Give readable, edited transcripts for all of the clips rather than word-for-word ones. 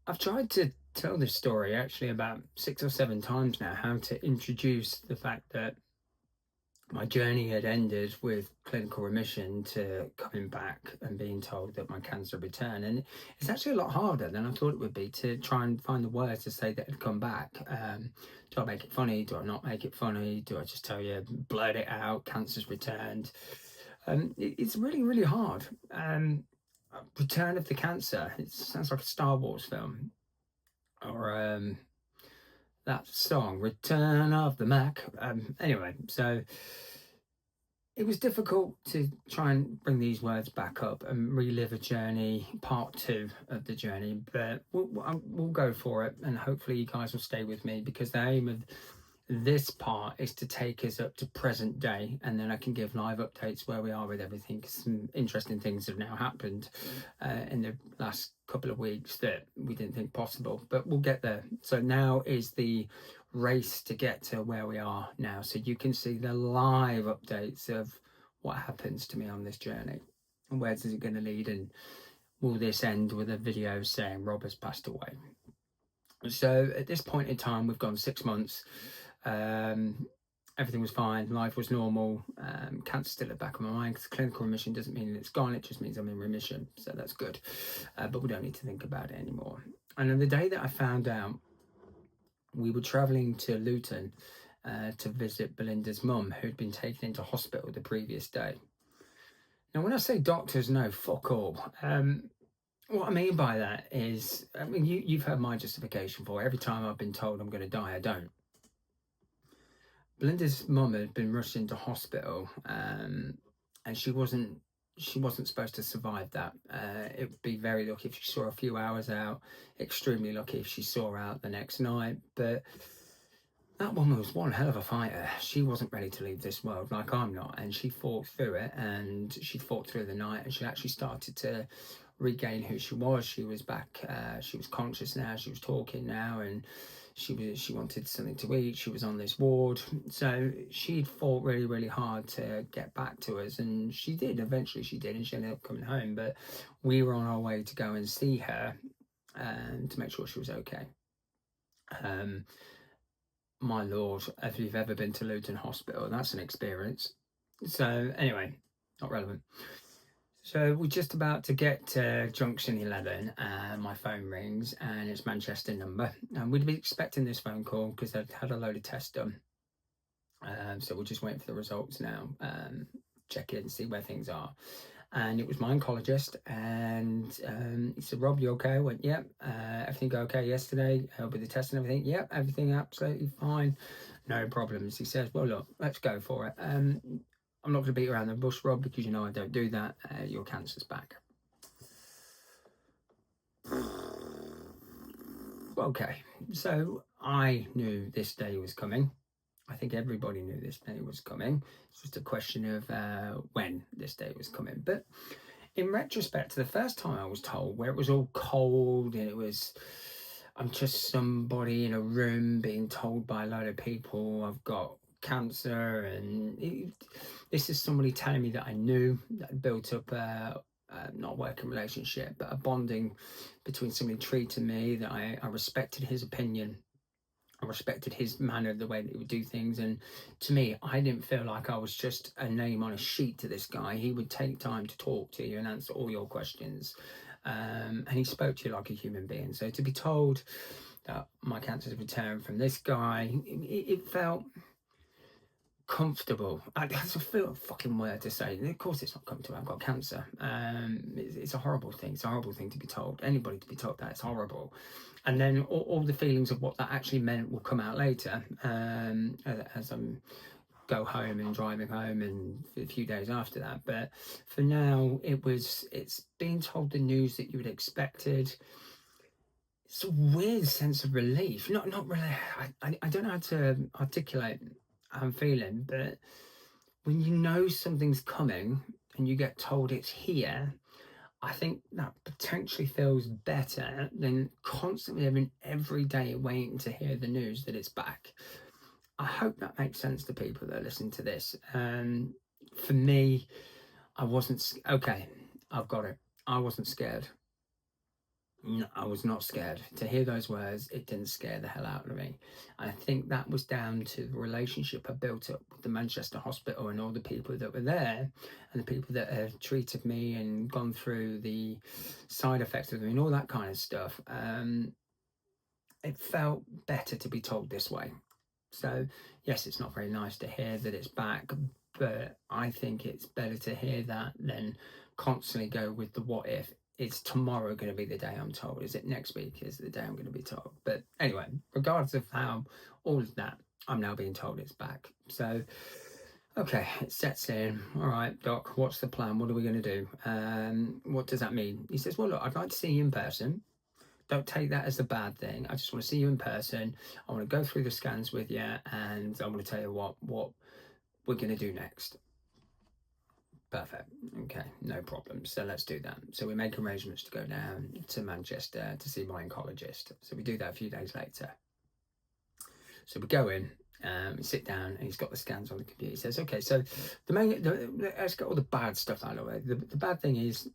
I've tried to tell this story actually about 6 or 7 times now, how to introduce the fact that my journey had ended with clinical remission to coming back and being told that my cancer returned. And it's actually a lot harder than I thought it would be to try and find the words to say that it had come back. Do I make it funny? Do I not make it funny? Do I just tell you, blurt it out, cancer's returned? It's really, really hard. Return of the Cancer. It sounds like a Star Wars film or that song, Return of the Mac. Anyway, so it was difficult to try and bring these words back up and relive a journey, part two of the journey, but we'll go for it, and hopefully you guys will stay with me, because the aim of this part is to take us up to present day, and then I can give live updates where we are with everything. Some interesting things have now happened in the last couple of weeks that we didn't think possible, but we'll get there. So now is the race to get to where we are now, so you can see the live updates of what happens to me on this journey and where's it going to lead, and will this end with a video saying Rob has passed away. So at this point in time, we've gone 6 months. Everything was fine, life was normal. Cancer still at the back of my mind, because clinical remission doesn't mean it's gone, it just means I'm in remission, so that's good. But we don't need to think about it anymore. And on the day that I found out, we were traveling to Luton to visit Belinda's mum, who'd been taken into hospital the previous day. Now, when I say doctors know fuck all, what I mean by that is, I mean, you've heard my justification for it. Every time I've been told I'm going to die, I don't. Belinda's mum had been rushed into hospital, and she wasn't supposed to survive that. It would be very lucky if she saw a few hours out, extremely lucky if she saw out the next night. But that woman was one hell of a fighter. She wasn't ready to leave this world, like I'm not, and she fought through it, and she fought through the night, and she actually started to regain who she was. She was back, she was conscious now, she was talking now, and she wanted something to eat. She was on this ward, so she'd fought really, really hard to get back to us, and she did. Eventually she did, and she ended up coming home. But we were on our way to go and see her, to make sure she was okay. My lord, if you've ever been to Luton Hospital, that's an experience. So anyway, not relevant. So we're just about to get to junction 11, and my phone rings, and it's Manchester number. And we'd be expecting this phone call because they've had a load of tests done. So we're just waiting for the results now, check in, see where things are. And it was my oncologist, and he said, Rob, you okay? I went, yep. Everything go okay yesterday with the test and everything? Yep, everything absolutely fine. No problems. He says, well, look, let's go for it. I'm not going to beat around the bush, Rob, because you know I don't do that. Your cancer's back. Okay, so I knew this day was coming. I think everybody knew this day was coming. It's just a question of when this day was coming. But in retrospect, the first time I was told, where it was all cold and I'm just somebody in a room being told by a load of people I've got cancer, and this is somebody telling me that I knew, that I built up not a working relationship, but a bonding between somebody treating me, that I respected his opinion. I respected his manner, the way that he would do things. And to me, I didn't feel like I was just a name on a sheet to this guy. He would take time to talk to you and answer all your questions. And he spoke to you like a human being. So to be told that my cancer's returned from this guy, it felt comfortable. That's a fucking word to say. Of course it's not comfortable. I've got cancer. It's a horrible thing. It's a horrible thing to be told. Anybody to be told that, it's horrible. And then all the feelings of what that actually meant will come out later, as I'm go home and driving home, and a few days after that. But for now, it's being told the news that you would expected. It's a weird sense of relief. Not really. I don't know how to articulate how I'm feeling, but when you know something's coming and you get told it's here, I think that potentially feels better than constantly having every day waiting to hear the news that it's back. I hope that makes sense to people that are listening to this. For me, I wasn't okay. I've got it. I wasn't scared. I was not scared. To hear those words, it didn't scare the hell out of me. And I think that was down to the relationship I built up with the Manchester Hospital and all the people that were there, and the people that have treated me and gone through the side effects of them and all that kind of stuff. It felt better to be told this way. So, yes, it's not very nice to hear that it's back, but I think it's better to hear that than constantly go with the what if. It's tomorrow going to be the day I'm told? Is it next week is the day I'm going to be told? But anyway, regardless of how all of that, I'm now being told it's back. So, okay, it sets in. All right, doc, what's the plan? What are we going to do? What does that mean? He says, well, look, I'd like to see you in person. Don't take that as a bad thing. I just want to see you in person. I want to go through the scans with you, and I want to tell you what we're going to do next. Perfect. Okay, no problem. So let's do that. So we make arrangements to go down to Manchester to see my oncologist. So we do that a few days later. So we go in, we sit down, and he's got the scans on the computer. He says, okay, so let's get all the bad stuff out of the way. The bad thing is,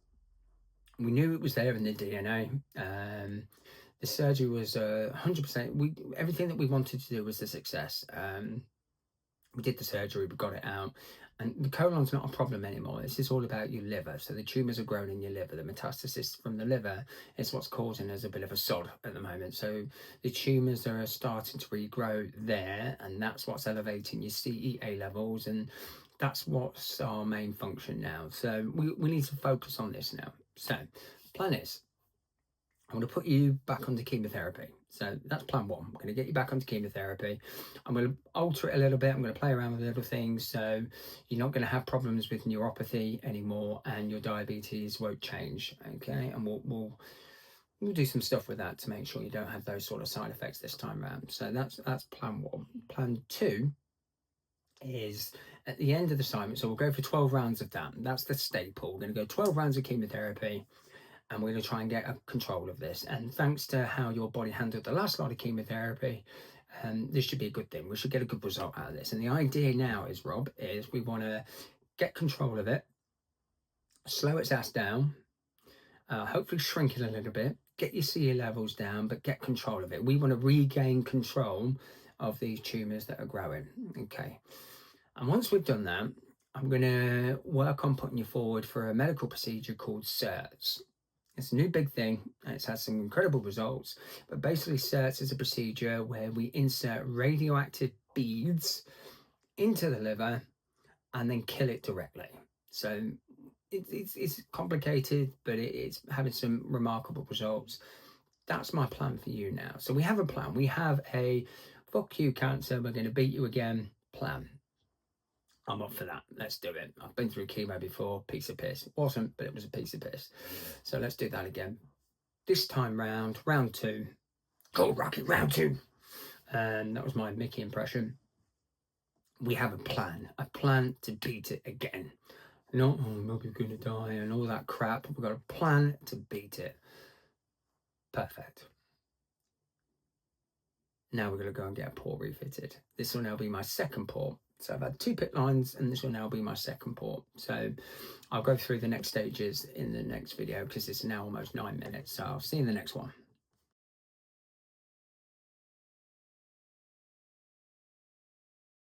we knew it was there in the DNA. The surgery was 100%. Everything that we wanted to do was a success. We did the surgery, we got it out, and the colon's not a problem anymore. This is all about your liver. So the tumours are grown in your liver. The metastasis from the liver is what's causing us a bit of a sod at the moment. So the tumours are starting to regrow there, and that's what's elevating your CEA levels, and that's what's our main function now. So we need to focus on this now. So plan is, I'm going to put you back onto chemotherapy. So that's plan one. I'm going to get you back onto chemotherapy. I'm going to alter it a little bit. I'm going to play around with little things. So you're not going to have problems with neuropathy anymore, and your diabetes won't change. Okay. And we'll do some stuff with that to make sure you don't have those sort of side effects this time around. So that's plan one. Plan two is at the end of the assignment. So we'll go for 12 rounds of that. That's the staple. We're going to go 12 rounds of chemotherapy, and we're going to try and get a control of this. And thanks to how your body handled the last lot of chemotherapy, this should be a good thing. We should get a good result out of this. And the idea now is, Rob, is we want to get control of it, slow its ass down, hopefully shrink it a little bit, get your CA levels down, but get control of it. We want to regain control of these tumours that are growing. Okay. And once we've done that, I'm going to work on putting you forward for a medical procedure called SIRTS. It's a new big thing, and it's had some incredible results. But basically, SIRTS is a procedure where we insert radioactive beads into the liver and then kill it directly. So it's complicated, but it's having some remarkable results. That's my plan for you now. So we have a plan. We have a fuck you cancer, we're going to beat you again plan. I'm up for that. Let's do it. I've been through chemo before. Piece of piss. It wasn't, but it was a piece of piss. So let's do that again. This time round 2. Go Rocky, round 2. And that was my Mickey impression. We have a plan to beat it again. Not, oh, Mickey's going to die and all that crap. We've got a plan to beat it. Perfect. Now we're going to go and get a port refitted. This will now be my second port. So I've had 2 pit lines, and this will now be my second port. So I'll go through the next stages in the next video, because it's now almost 9 minutes. So I'll see you in the next one.